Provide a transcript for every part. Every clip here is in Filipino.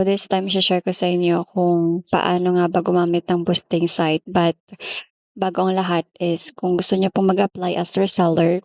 This time share ko sa inyo kung paano nga ba gumamit ng boosting site. But bago ang lahat is kung gusto niyo pong mag-apply as reseller,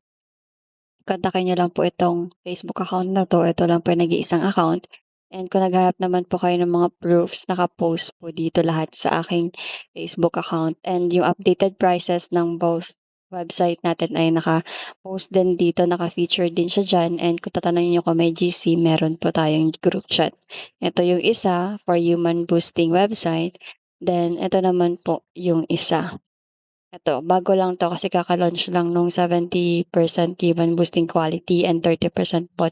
kontakin niyo lang po itong Facebook account na 'to. Ito lang po yung nag-iisang account. And kung naghahanap naman po kayo ng mga proofs, naka-post po dito lahat sa aking Facebook account. And yung updated prices ng both website natin ay naka-post din dito, naka-feature din siya diyan. And kung tatanungin niyo kung may GC, meron po tayong group chat. Ito yung isa for human boosting website. Then ito naman po yung isa. Eto, bago lang 'to kasi kaka-launch lang nung 70% human boosting quality and 30% bot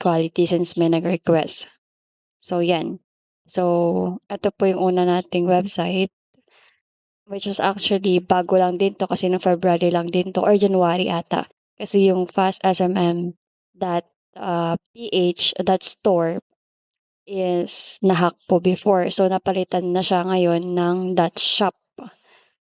quality since may nag-request. So 'yan. So, eto po yung una nating website, which is actually bago lang din 'to kasi nung February lang din 'to or January ata. Kasi yung fast.ph .store is na-hack po before. So, napalitan na siya ngayon ng .shop.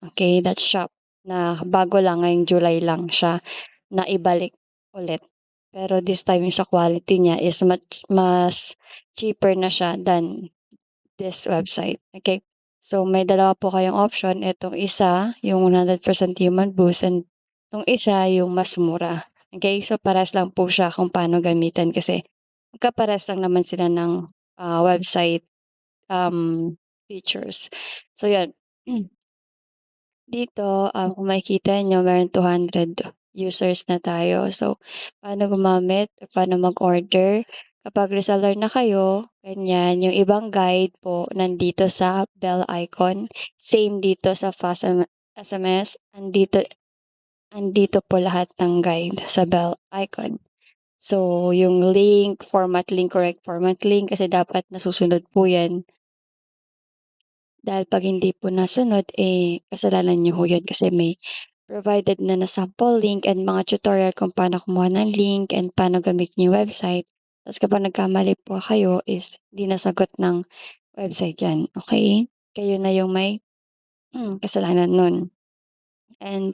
Okay, .shop na bago lang ngayong July lang siya naibalik ulit. Pero this time yung sa quality niya is mas cheaper na siya than this website, okay. So may dalawa po kayong option, itong isa yung 100% human boost and itong isa yung mas mura, okay. So parehas lang po siya kung paano gamitin kasi magkaparehas lang naman sila ng, website, features. So 'yan. Dito, kung makikita niyo meron 200 users na tayo. So, paano gumamit, paano mag-order. Kapag reseller na kayo, ganyan, yung ibang guide po nandito sa bell icon. Same dito sa fast SMS, andito andito po lahat ng guide sa bell icon. So, yung link, format link, correct format link kasi dapat nasusunod po 'yan. Dahil 'pag hindi po nasunod, kasalanan niyo ho 'yun kasi may provided na sample link and mga tutorial kung paano kumuha ng link and paano gamitin yung website. Tapos kapag nagkamali po kayo is 'di nasagot ng website 'yan, okey? Kayo na yung may, kasalanan nun. And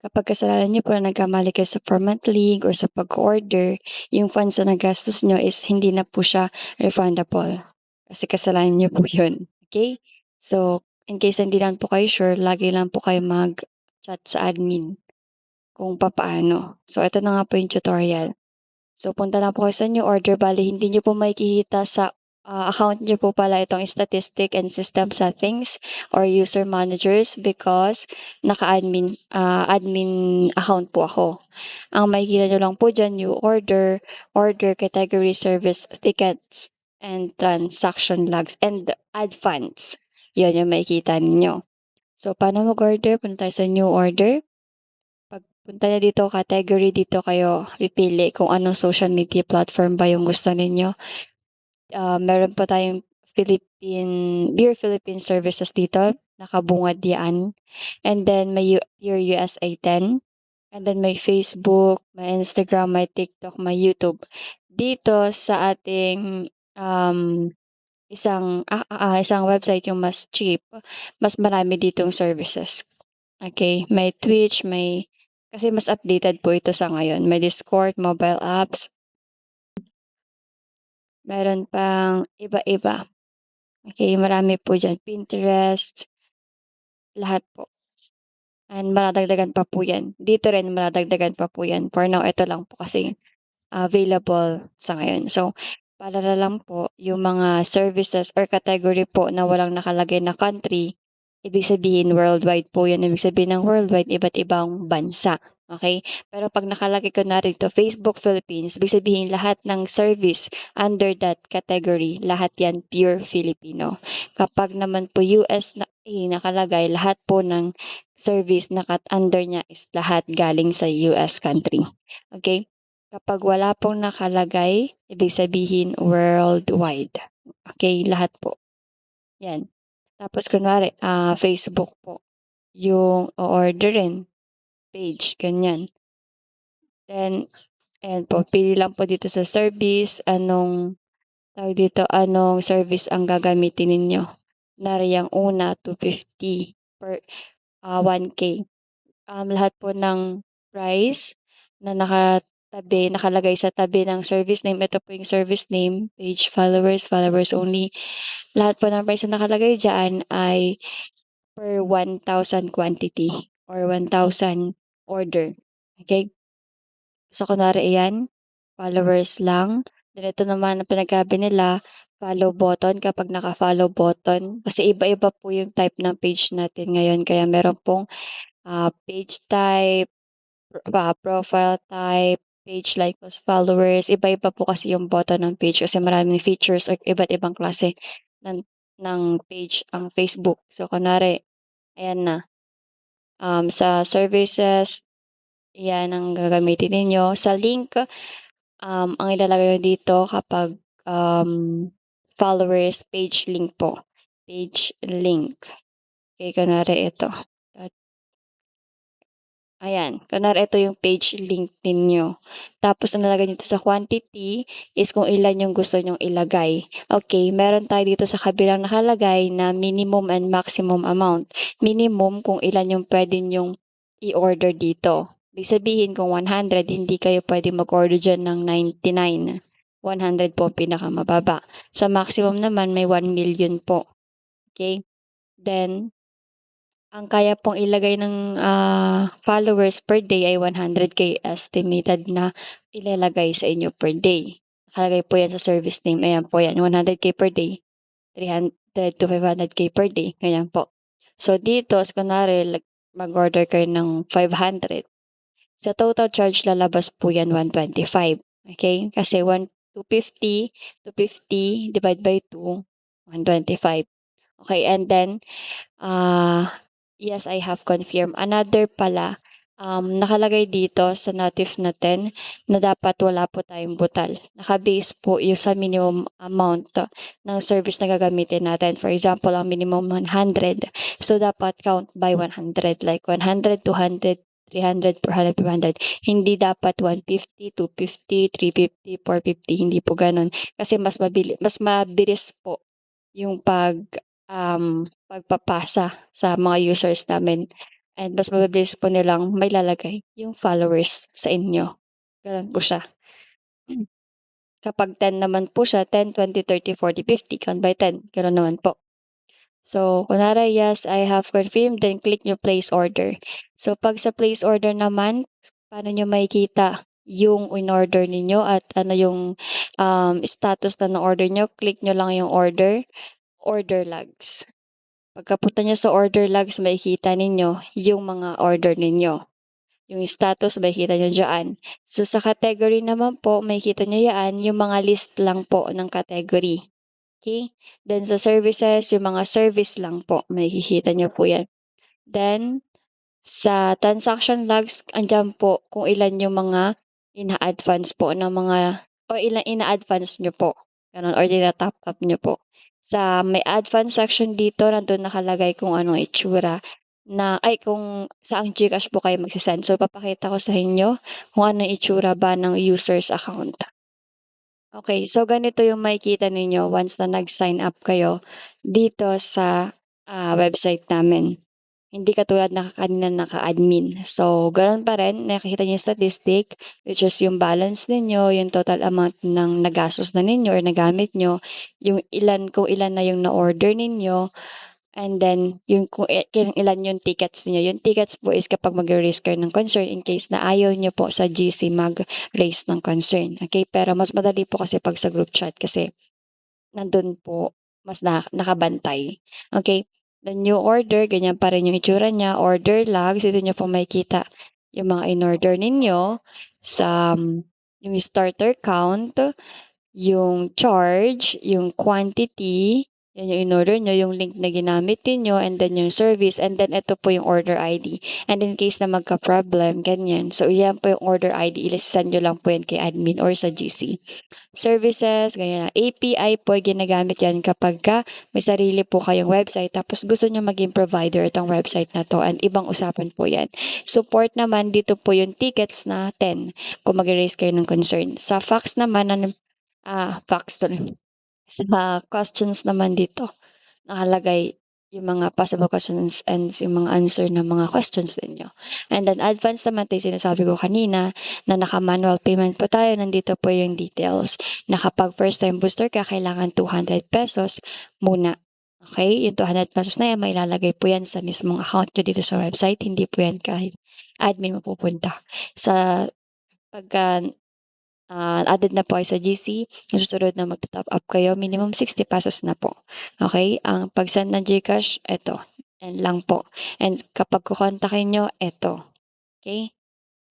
kapag kasalanan niyo po na nagkamali kayo sa format link or sa pag-order, yung funds na nagastos niyo is hindi na po siya refundable. Kasi kasalanan niyo po yun, okay. So, in case hindi lang po kayo sure, lagi lang po kayo mag-chat sa admin kung papaano. So, ito na nga po yung tutorial. So, punta lang po kayo sa new order. Bale hindi niyo po makikita sa, account niyo po pala itong statistic and system settings or user managers because admin account po ako. Ang makikita niyo lang po diyan, new order, order category, service tickets, and transaction logs, and add funds. 'Yun yung makikita ninyo. So, paano mag-order? Punta tayo sa new order. Pagpunta niyo dito, category, dito kayo pipili kung anong social media platform ba yung gusto ninyo. Meron pa tayong Beer Philippine Services dito, nakabungad yan. And then may Pure USA 10, and then may Facebook, may Instagram, may TikTok, may YouTube. Dito sa ating, um, isang website yung mas cheap, mas marami ditong services. Okay, may Twitch, may kasi mas updated po ito sa ngayon. May Discord, mobile apps, meron pang iba-iba. Okay, marami po diyan, Pinterest, lahat po. And madadagdagan pa po 'yan. Dito rin madadagdagan pa po 'yan. For now, ito lang po kasi available sa ngayon. So, paalala lang po, yung mga services or category po na walang nakalagay na country, ibig sabihin worldwide po yun. Ibig sabihin ng worldwide, iba't ibang bansa. Okay? Pero pag nakalagay ko na rito, Facebook Philippines, ibig sabihin lahat ng service under that category, lahat yan pure Filipino. Kapag naman po US na nakalagay, lahat po ng service na under niya is lahat galing sa US country. Okay? Kapag wala pong nakalagay, ibig sabihin worldwide. Okay, lahat po, 'yan. Tapos kunwari, Facebook po yung o-orderin, page, ganyan. Then ayan po, pili lang po dito sa service, anong tawag dito, anong service ang gagamitin ninyo. Kunwari yang una, 250 per, 1K. Lahat po ng price na tabi, nakalagay sa tabi ng service name. Ito po yung service name, page followers, followers only. Lahat po ng price na nakalagay diyan ay per 1,000 quantity or 1,000 order. Okay? So, kunwari ayan, followers lang. Then ito naman ang pinagkabi nila, follow button kapag naka-follow button. Kasi iba-iba po yung type ng page natin ngayon. Kaya meron pong page type, profile type, page like plus followers. Iba-iba po kasi yung button ng page kasi maraming features or iba't ibang klase ng, ng page ang Facebook. So, kunwari, ayan na. Sa services, yan ang gagamitin ninyo. Sa link, ang ilalagay niyo dito kapag, followers, page link po, page link. Okay, kunwari ito, ayan, kunwari ito yung page link ninyo. Tapos ang nalagay nito sa quantity is kung ilan yung gusto nyong ilagay. Okay, meron tayo dito sa kabilang nakalagay na minimum and maximum amount. Minimum kung ilan yung puwede nyong i-order dito. Ibig sabihin kung 100 hindi kayo puwedeng mag-order diyan ng 99. 100 po ang pinakamababa. Sa maximum naman may 1,000,000 po, okay. Then ang kaya pong ilagay ng, followers per day ay 100K estimated na ilalagay sa inyo per day. Nakalagay po 'yan sa service name, ayan po 'yan, 100K per day, 300 to 500K per day, ganyan po. So dito kunwari mag-order kayo ng 500, sa total charge lalabas po 'yan 125, okey? Kasi 250 divide by 2, 125. Okay, and then yes, I have confirmed. Another pala, nakalagay dito sa notif natin na dapat wala po tayong butal. Naka-base po yung sa minimum amount ng service na gagamitin natin. For example, ang minimum 100. So, dapat count by 100. Like 100, 200, 300, 400, 500. Hindi dapat 150, 250, 350, 450. Hindi po ganun. Kasi mas mabilis po yung pagpapasa sa mga users namin and mas mabilis po nilang mailalagay yung followers sa inyo, gano'n po siya. Kapag 10 naman po siya, 10, 20, 30, 40, 50, count by 10, gano'n naman po. So, kunwari, yes, I have confirmed, then click nyo place order. So, 'pag sa place order naman, paano niyo makikita yung in-order ninyo at ano yung, status na na-order niyo, click nyo lang yung order, order logs. Pagkapunta niyo sa order logs makikita ninyo yung mga order ninyo. Yung status makikita niyo diyaan. So, sa category naman po makikita niyo yaan yung mga list lang po ng category. Okay? Then sa services, yung mga service lang po makikita niyo po yan. Then sa transaction logs, andiyan po kung ilan yung mga ina-advance po ng mga o ilang ina-advance niyo po, gano'n or tina-top up niyo po. Sa may advance section dito nandun nakalagay kung anong itsura na ay kung saang GCash po kayo magse-send. So, ipapakita ko sa inyo kung anong itsura ba ng user's account. Okay, so ganito yung makikita ninyo once na nag-sign up kayo dito sa, website namin. Hindi katulad na kanina naka-admin. So, gano'n pa rin nakikita niyo yung statistic, which is yung balance ninyo, yung total amount ng nagastos na ninyo or nagamit niyo, yung ilan kung ilan na yung na-order ninyo, and then yung kung ilan yung tickets niyo. Yung tickets po is kapag magre-raise kayo ng concern in case na ayaw niyo po sa GC mag-raise ng concern, okay. Pero mas madali po kasi 'pag sa group chat kasi nandun po mas nakabantay, okay. The new order ganyan pa rin yung itsura niya, order logs, dito niyo po makikita yung mga in-order ninyo sa, yung starter count, yung charge, yung quantity, yan yung in-order niyo, yung link na ginamit ninyo, and then yung service, and then ito po yung order ID. And in case na magka-problem, ganyan. So, yan po yung order ID, i-send niyo lang po yan kay admin or sa GC. Services, ganyan. API po ginagamit yan kapagka may sarili po kayong website tapos gusto niyo maging provider itong website na 'to and ibang usapan po yan. Support naman dito po yung tickets natin kung magre-raise kayo ng concern. Sa fax naman fax tuloy. Sa questions naman dito nakalagay yung mga possible questions and yung mga answer ng mga questions ninyo. And then advance naman tayo sinasabi ko kanina na naka-manual payment po tayo, nandito po yung details na kapag first time booster ka kailangan ₱200 muna. Okay, yung ₱200 na yan mailalagay po yan sa mismong account niyo dito sa website, hindi po yan kahit admin mapupunta. Sa pagka added na po kayo sa GC, yung susunod na magto-top up kayo minimum ₱60 na po, okey? Ang pag-send ng GCash eto, yan lang po. And kapag kokontakin niyo eto, okey?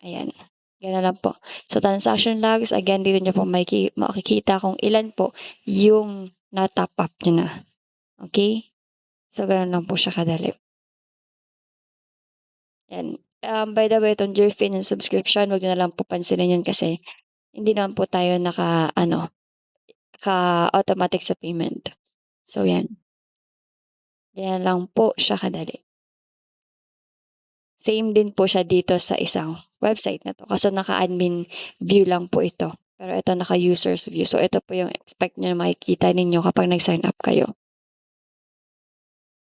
Ayan, gano'n lang po. Sa transaction logs again dito niyo po makikita kung ilan po yung na-top up niyo na, okey? So gano'n lang po siya kadali. Yan, by the way itong Jerfin and subscription wag niyo na lang po pansinin yan kasi hindi naman po tayo naka-ano, naka-automatic sa payment. So yan, ganyan lang po siya kadali. Same din po siya dito sa isang website na 'to, kaso naka-admin view lang po ito, pero ito naka-users view. So ito po yung expect niyo na makikita ninyo kapag nag-sign up kayo.